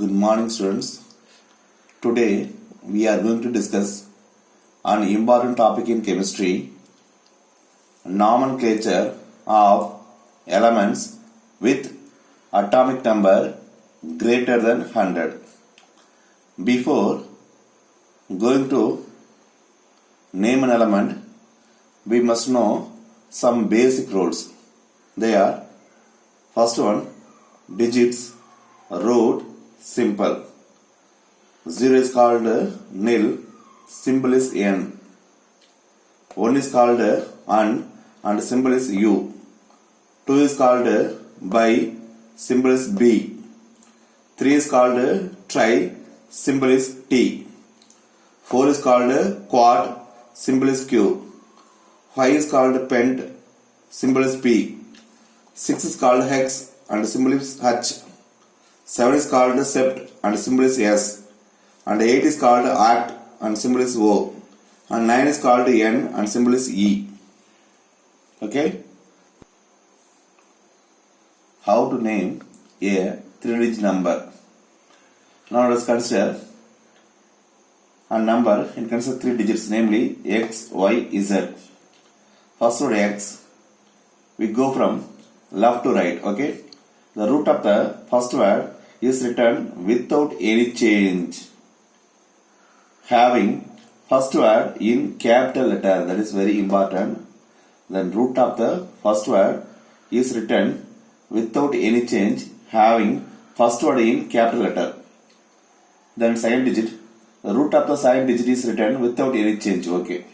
Good morning, students. Today we are going to discuss an important topic in chemistry, nomenclature of elements with atomic number greater than 100. Before going to name an element, we must know some basic rules. They are: first one, digits, root, simple. 0 is called nil, symbol is n. 1 is called un, and symbol is u. 2 is called bi, symbol is b. 3 is called tri, symbol is t. 4 is called quad, symbol is q. 5 is called pent, symbol is p. 6 is called hex, and symbol is h. 7 is called sept, and symbol is s. And 8 is called act, and symbol is o. And 9 is called n, and symbol is e. Okay? How to name a 3-digit number? Now let us consider a number in consider 3 digits, namely x, y, z. First word x, we go from left to right. Okay? The root of the first word is written without any change, having first word in capital letter. That is very important. Then root of the first word is written without any change, having first word in capital letter. Then second digit, the root of the second digit is written without any change. Okay.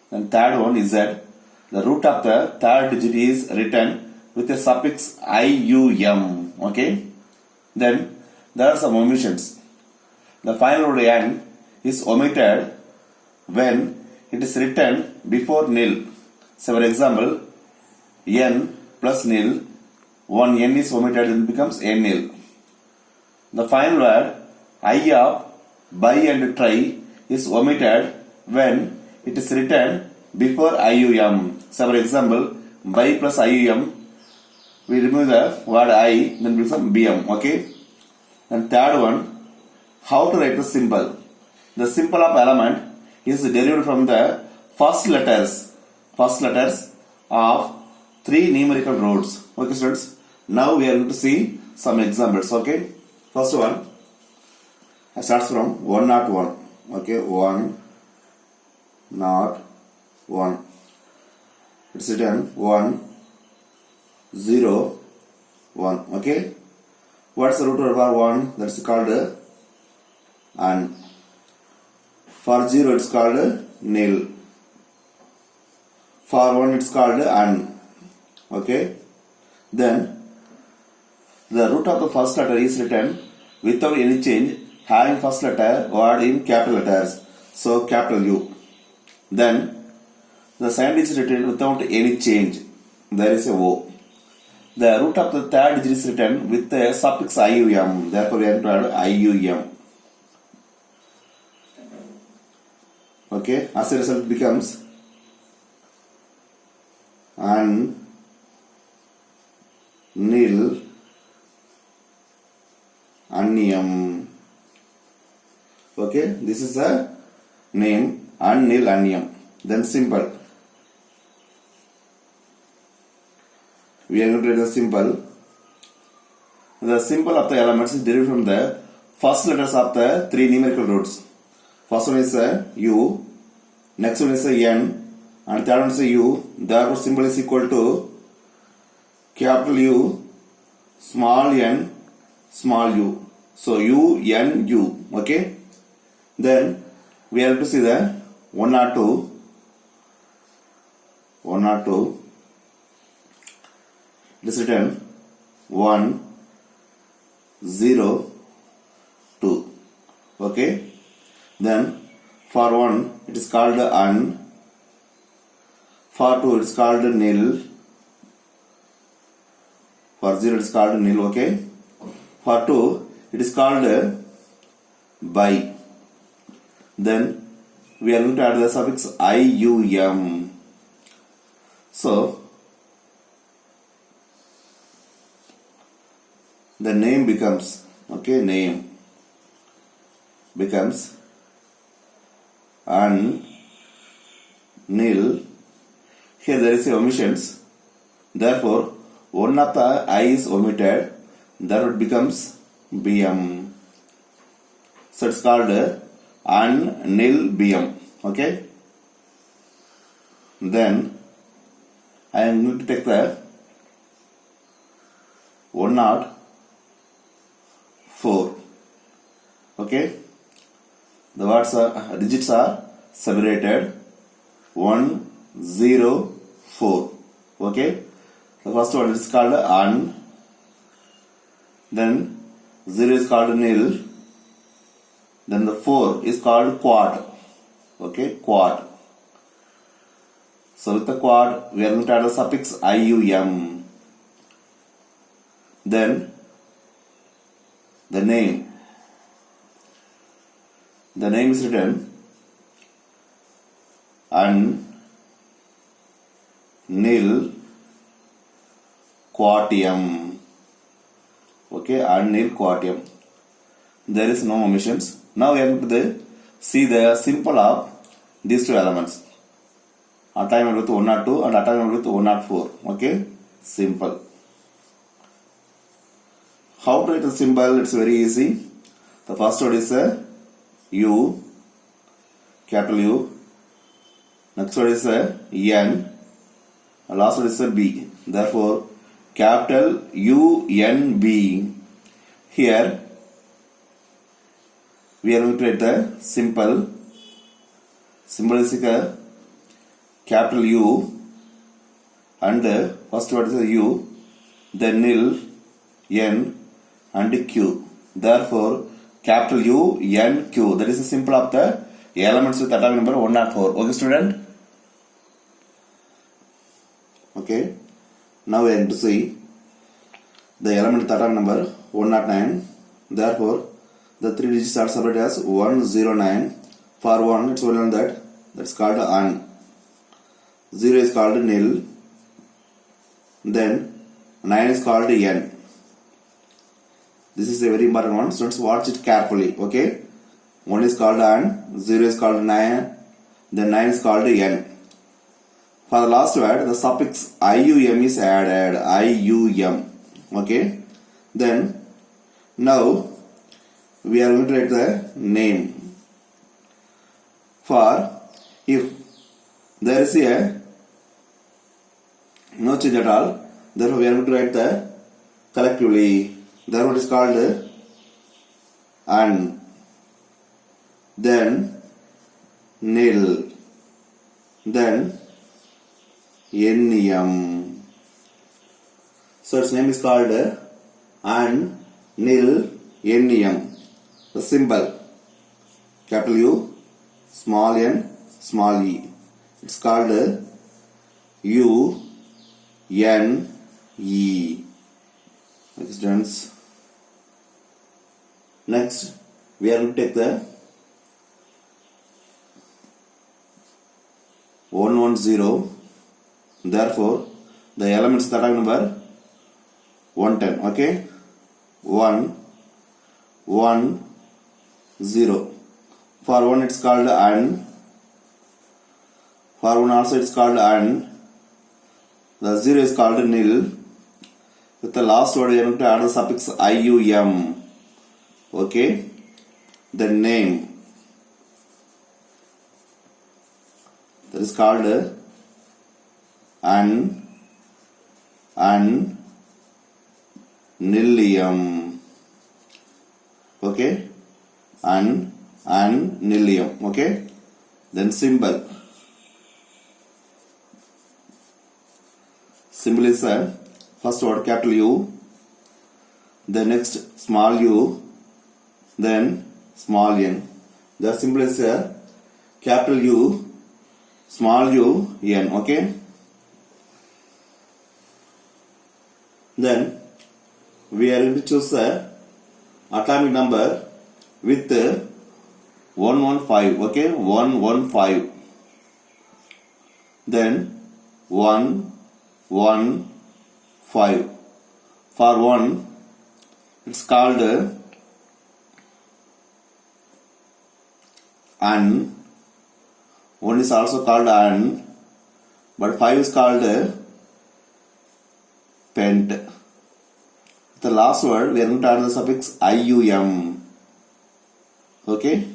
Then third one is that the root of the third digit is written with a suffix ium. Okay. Then there are some omissions. The final word n is omitted when it is written before nil. So for example, n plus nil, one n is omitted and becomes n nil. The final word I of bi and tri is omitted when it is written before ium. So for example, bi plus ium, we remove the word I, then become bm. Okay. And third one, how to write the symbol. The symbol of element is derived from the first letters of 3 numerical roots. Okay, students. Now we are going to see some examples. Okay. First one starts from 101. Okay, 101. It's written 1, 0, 1. Okay. What's the root over 1? That's called un. For 0 it's called nil. For 1 it's called un. Okay. Then the root of the first letter is written without any change, having first letter word in capital letters. So capital U. Then the second is written without any change. There is a O. The root of the third digit is written with the suffix ium. Therefore, we have to add ium. Okay. As a result, it becomes un, nil, unium. Okay. This is the name un, nil, unium. Then simple. We are going to write the symbol. The symbol of the elements is derived from the first letters of the 3 numerical roots. First one is U, next one is N, and third one is U. Therefore, symbol is equal to capital U, small n, small u. So U, N, U. Okay. Then we have to see the 102. It is written 1, 0, 2. Okay. Then for 1 it is called un. For 2 it is called nil. For 0 it is called nil. Okay. For 2 it is called bi. Then we are going to add the suffix ium. So the name becomes Okay, name becomes un, nil. Here there is a omissions. Therefore, one of the I is omitted. Therefore, it becomes BM. So it's called un, nil, BM. Okay. Then I am going to take the 104. Okay. The words are digits are separated. 104. Okay. The first one is called un. Then 0 is called nil. Then the 4 is called quad. Okay, quad. So with the quad, we are going to add the suffix ium. Then the name. The name is written un, nil, quatium. Okay, un, nil, quatium. There is no omissions. Now we are going to see the symbol of these two elements. Attachment with 102 and attachment with 104. Okay, simple. How to write the symbol? It's very easy. The first word is a U, capital U. Next word is a N. And last word is a B. Therefore, capital U N B. Here we are going to write the symbol is a capital U and the first word is a U, then nil, N and Q. Therefore, capital U, N, Q. That is the symbol of the elements with atomic number 104. Okay, student? Okay. Now we are going to see the element with atomic number 109. Therefore, the three digits are separated as 109. For 1, it's only on that. That's called un. 0 is called nil. Then 9 is called n. This is a very important one. So let's watch it carefully. Okay. 1 is called un. 0 is called 9. Then 9 is called n. For the last word, the suffix ium is added. Ium. Okay. Then now we are going to write the name. For if there is a no change at all, therefore we are going to write the collectively. Therefore it is called un. Then nil. Then nium. So its name is called un, nil, nium. The symbol capital U, small n, small e. It's called U N E. Okay, students. Next, we are going to take the 110. Therefore, the elements that are number 110. Okay, 1, 1, 0. For 1 it's called un. For 1 also it's called un. The 0 is called nil. With the last word we are going to add the suffix ium. Okay. The name. That is called un, nilium. Okay. Un, nilium. Okay. Then symbol. Symbol is first word capital U, then next small u, then small n. The symbol is capital U, small u, n. Okay. Then we are going to choose the atomic number with 115. Okay, 115. Then 1, 1, 5. For 1, it's called un. 1 is also called un, but 5 is called pent. The last word we are going to add the suffix ium. Okay.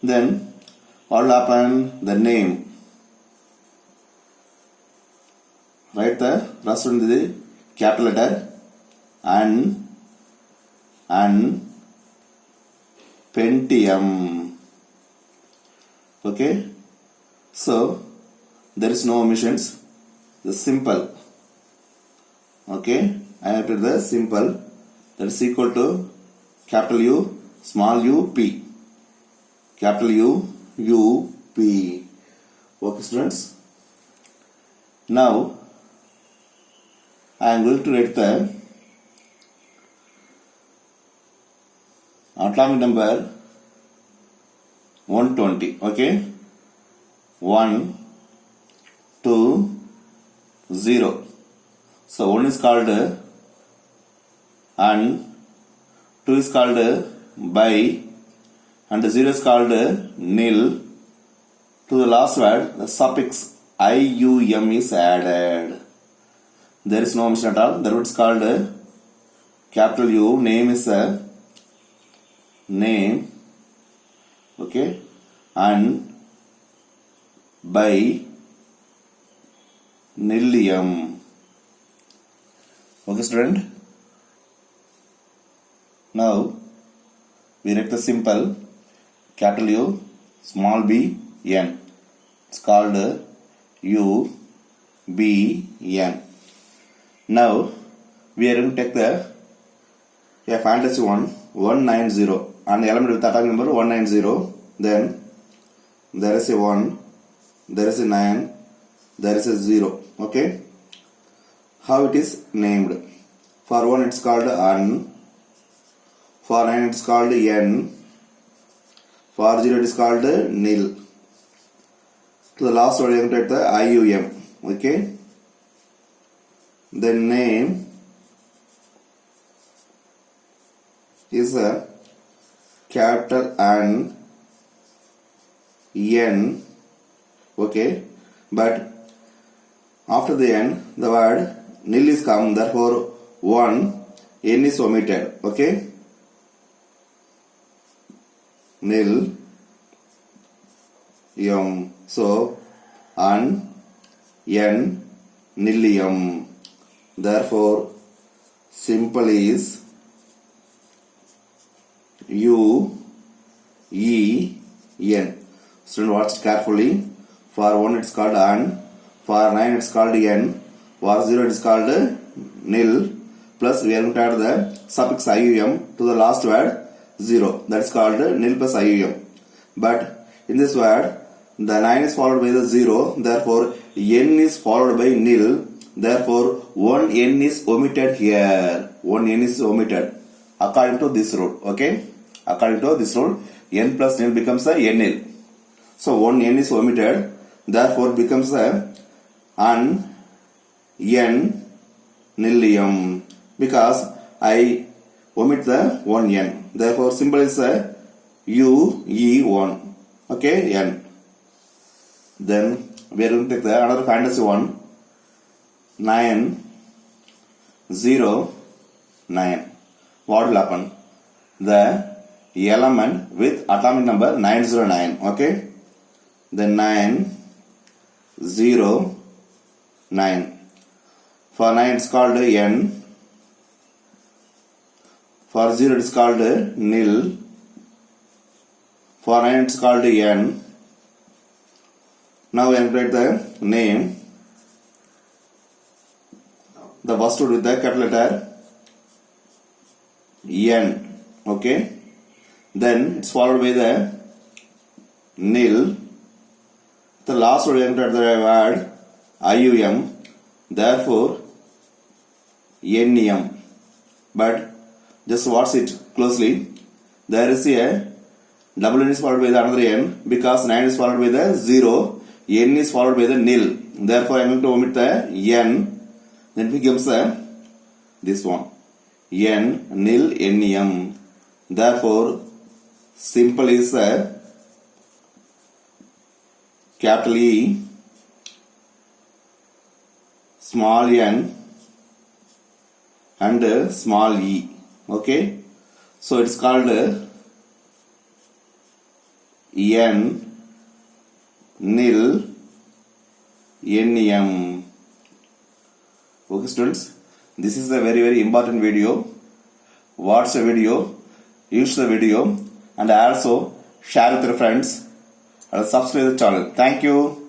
Then what will happen? The name. Write the rest in the capital letter un Pentium. Okay. So there is no omissions. The simple. Okay. I have put the simple, that is equal to capital U, small u, p. Capital U, U, P. Okay, students. Now, I am going to write the atomic number 120. Okay. 1, 2, 0. So 1 is called and 2 is called by, and the 0 is called nil. To the last word, the suffix ium is added. There is no omission at all. The word is called capital U. Name is name. Okay. And by nillium. Okay, student. Now we write the simple capital U, small b, n. It's called U, B, N. Now we are going to take the fantasy one 190 and the element with atomic number 190. Then there is a 1, there is a 9, there is a 0. Okay. How it is named? For 1 it's called un. For 9 it's called n. For 0 it is called nil. To the last word, you have to write the ium. Okay. The name is a capital N. Okay. But after the N, the word nil is come. Therefore, 1 n is omitted. Okay. Nil yum. So un n nillium. Therefore simple is U E N. Student, watch carefully. For 1 it's called un. For 9 it's called n. For 0 it's called nil. Plus we are going to add the suffix ium to the last word 0. That is called nil plus ium. But in this word, the 9 is followed by the 0. Therefore, n is followed by nil. Therefore, 1 n is omitted here. 1 n is omitted according to this rule. Okay. According to this rule, n plus nil becomes a nil. So 1 n is omitted. Therefore, it becomes a un n nillium, because I omit the 1 n. Therefore, symbol is a U E 1. Okay, n. Then we are going to take the another fantasy one. 9 0 9. What will happen? The element with atomic number 909. Okay. Then 9 0 9. For 9 it's called n. For 0 it's called nil. For 9 it's called n. Now we write the name. The first word with the capital letter N. Okay. Then it's followed by the nil. The last word we have to add the word ium. Therefore nium. But just watch it closely. There is a double n is followed by the another n, because 9 is followed by the 0. N is followed by the nil. Therefore I am going to omit the n. Then it becomes this one. N nil nium. Therefore simple is capital E, small n, and small e. Okay, so it's called n nil nem. Okay students, this is a very important video. Watch the video, use the video, and also share with your friends and subscribe the channel. Thank you.